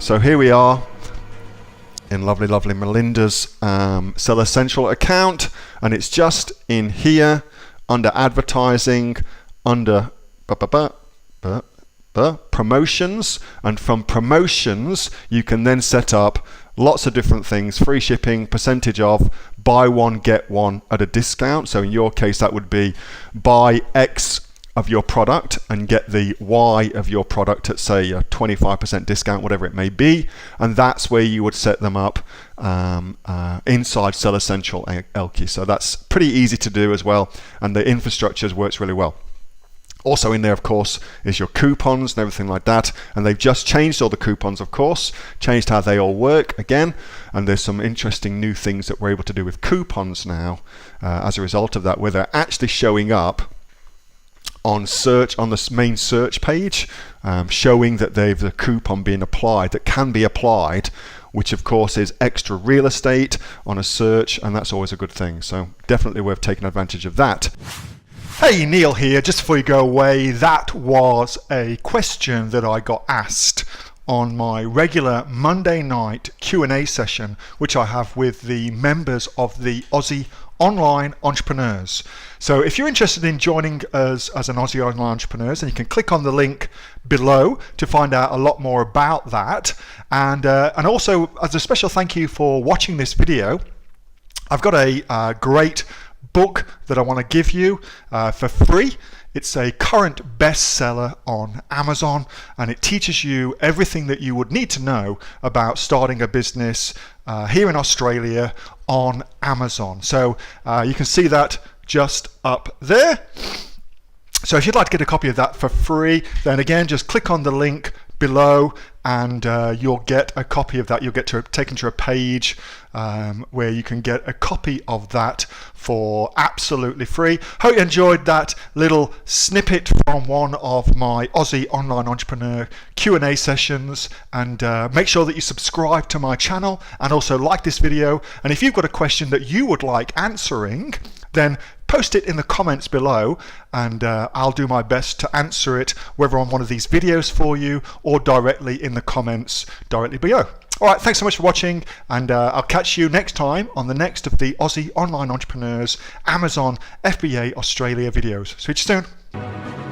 So here we are in lovely Melinda's Seller Central account, and it's just in here under advertising, under promotions, and from promotions you can then set up lots of different things: free shipping, percentage off, buy one get one at a discount. So in your case that would be buy X of your product and get the Y of your product at, say, a 25% discount, whatever it may be. And that's where you would set them up inside Seller Central Elke. So that's pretty easy to do as well, and the infrastructure works really well. Also in there, of course, is your coupons and everything like that, and they've just changed all the coupons, of course, changed how they all work again, and there's some interesting new things that we're able to do with coupons now as a result of that, where they're actually showing up on search, on the main search page, showing that they've a coupon being applied that can be applied, which of course is extra real estate on a search, and that's always a good thing. So definitely worth taking advantage of that. Hey, Neil here. Just before you go away, that was a question that I got asked on my regular Monday night Q&A session, which I have with the members of the Aussie Online Entrepreneurs. So if you're interested in joining us as an Aussie Online Entrepreneurs, then you can click on the link below to find out a lot more about that. And also, as a special thank you for watching this video, I've got a great book that I want to give you for free. It's a current bestseller on Amazon, and it teaches you everything that you would need to know about starting a business here in Australia on Amazon. So you can see that just up there. So if you'd like to get a copy of that for free, then again, just click on the link below and you'll get a copy of that. You'll get taken to a page where you can get a copy of that for absolutely free. Hope you enjoyed that little snippet from one of my Aussie Online Entrepreneur Q&A sessions, and make sure that you subscribe to my channel and also like this video. And if you've got a question that you would like answering, then post it in the comments below, and I'll do my best to answer it, whether on one of these videos for you or directly in the comments directly below. All right, thanks so much for watching, and I'll catch you next time on the next of the Aussie Online Entrepreneurs Amazon FBA Australia videos. See you soon.